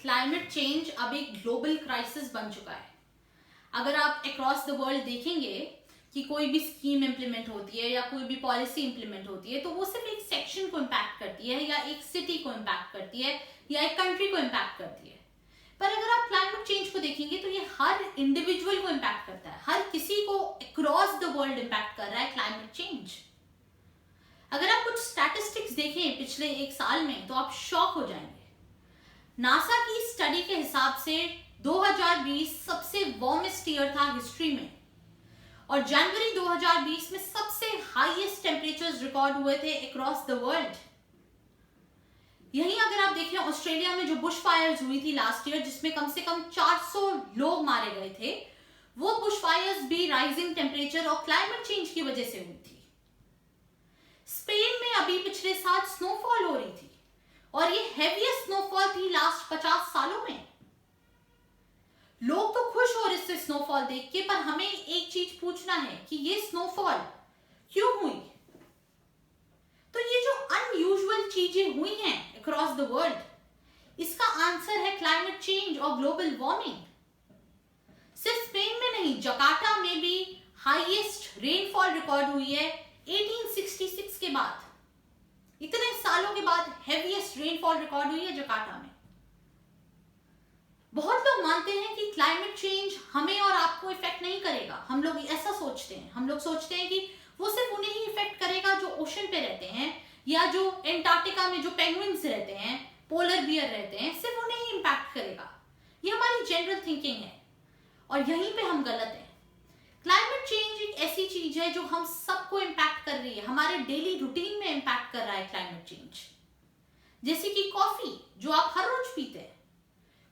Climate change अब एक global crisis बन चुका है। अगर आप अक्रॉस द वर्ल्ड देखेंगे कि कोई भी स्कीम इंप्लीमेंट होती है या कोई भी पॉलिसी इंप्लीमेंट होती है तो वो सिर्फ एक सेक्शन को इम्पैक्ट करती है या एक सिटी को इम्पैक्ट करती है या एक कंट्री को इम्पैक्ट करती है। पर अगर आप क्लाइमेट चेंज को देखेंगे तो ये हर इंडिविजुअल को इम्पैक्ट करता है, हर किसी को अक्रॉस द वर्ल्ड इम्पैक्ट कर रहा है क्लाइमेट चेंज। अगर आप कुछ स्टैटिस्टिक्स देखें पिछले एक साल में तो आप शॉक हो जाएंगे। नासा की स्टडी के हिसाब से 2020 सबसे वार्मेस्ट ईयर था हिस्ट्री में और जनवरी 2020 में सबसे हाईएस्ट टेम्परेचर्स रिकॉर्ड हुए थे अक्रॉस द वर्ल्ड। यहीं अगर आप देखें ऑस्ट्रेलिया में जो बुश फायर्स हुई थी लास्ट ईयर जिसमें कम से कम 400 लोग मारे गए थे, वो बुश फायर्स भी राइजिंग टेम्परेचर और क्लाइमेट चेंज की वजह से हुई थी। स्पेन में अभी पिछले साल स्नोफॉल हो रही थी और ये हेवीएस्ट स्नोफॉल थी लास्ट 50 सालों में। लोग तो खुश हो रहे थे स्नोफॉल देख के, पर हमें एक चीज पूछना है कि ये स्नोफॉल क्यों हुई। तो ये जो अनयूजुअल चीजें हुई हैं अक्रॉस द वर्ल्ड, इसका आंसर है क्लाइमेट चेंज और ग्लोबल वार्मिंग। सिर्फ स्पेन में नहीं, जकार्ता में भी हाईएस्ट रेनफॉल रिकॉर्ड हुई है 1866 के बाद। इतने सालों के बाद हेवीएस्ट रेनफॉल रिकॉर्ड हुई है जकार्ता में। बहुत लोग मानते हैं कि क्लाइमेट चेंज हमें और आपको इफेक्ट नहीं करेगा। हम लोग ऐसा सोचते हैं, हम लोग सोचते हैं कि वो सिर्फ उन्हें ही इफेक्ट करेगा जो ओशन पे रहते हैं या जो एंटार्क्टिका में जो पेंगुइन्स रहते हैं, पोलर बियर रहते हैं, सिर्फ उन्हें ही इम्पैक्ट करेगा। ये हमारी जनरल थिंकिंग है और यहीं पे हम गलत हैं। क्लाइमेट चेंज एक ऐसी चीज है जो हम सबको इम्पैक्ट कर रही है, हमारे डेली रूटीन में इम्पैक्ट कर रहा है क्लाइमेट चेंज। जैसे कि कॉफी जो आप हर रोज पीते हैं,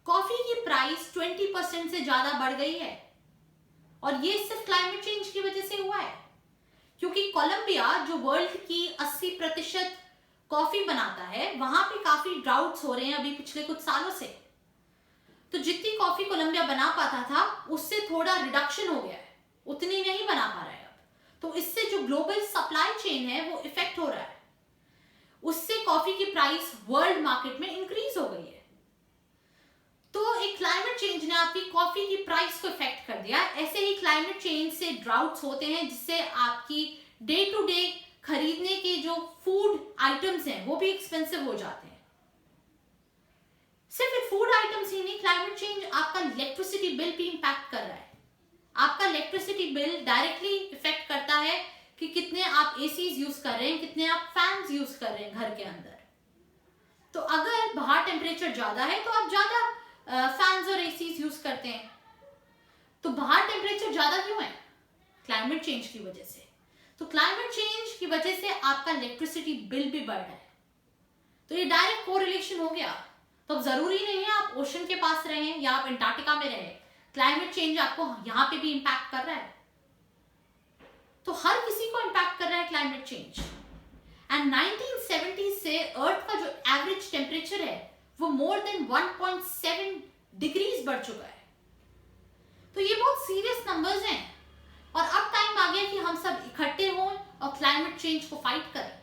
कॉफी की प्राइस 20% से ज्यादा बढ़ गई है और ये सिर्फ क्लाइमेट चेंज की वजह से हुआ है, क्योंकि कोलंबिया जो वर्ल्ड की 80% कॉफी बनाता है, वहां पे काफी ड्राउट्स हो रहे हैं अभी पिछले कुछ सालों से। तो जितनी कॉफी कोलंबिया बना पाता था उससे थोड़ा रिडक्शन हो गया है, उतनी नहीं बना पा रहा है अब। तो इससे जो ग्लोबल सप्लाई चेन है वो इफेक्ट हो रहा है, उससे कॉफी की प्राइस वर्ल्ड मार्केट में इंक्रीज हो गई है। तो एक क्लाइमेट चेंज ने आपकी कॉफी की प्राइस को इफेक्ट कर दिया। ऐसे ही क्लाइमेट चेंज से ड्राउट्स होते हैं जिससे आपकी डे टू डे खरीदने के जो फूड आइटम्स हैं वो भी एक्सपेंसिव हो जाते हैं। सिर्फ फूड आइटम्स ही नहीं, क्लाइमेट चेंज आपका इलेक्ट्रिसिटी बिल भी इंपैक्ट कर रहा है। आपका इलेक्ट्रिसिटी बिल डायरेक्टली इफेक्ट करता है कि कितने आप एसीज यूज कर रहे हैं, कितने आप फैंस यूज कर रहे हैं घर के अंदर। तो अगर बाहर टेम्परेचर ज्यादा है तो आप ज्यादा फैंस और एसीज यूज करते हैं। तो बाहर टेम्परेचर ज्यादा क्यों है? क्लाइमेट चेंज की वजह से। तो क्लाइमेट चेंज की वजह से आपका इलेक्ट्रिसिटी बिल भी बढ़ रहा है। तो ये डायरेक्ट कोरिलेशन हो गया। तो अब जरूरी नहीं है आप ओशन के पास रहें या आप एंटार्क्टिका में रहें, क्लाइमेट चेंज आपको यहां पे भी इंपैक्ट कर रहा है। तो हर किसी को इंपैक्ट कर रहा है क्लाइमेट चेंज। एंड 1970 से अर्थ का जो एवरेज टेम्परेचर है वो मोर देन 1.7 डिग्रीज बढ़ चुका है। तो ये बहुत सीरियस नंबर्स हैं और अब टाइम आ गया कि हम सब इकट्ठे हों और क्लाइमेट चेंज को फाइट करें।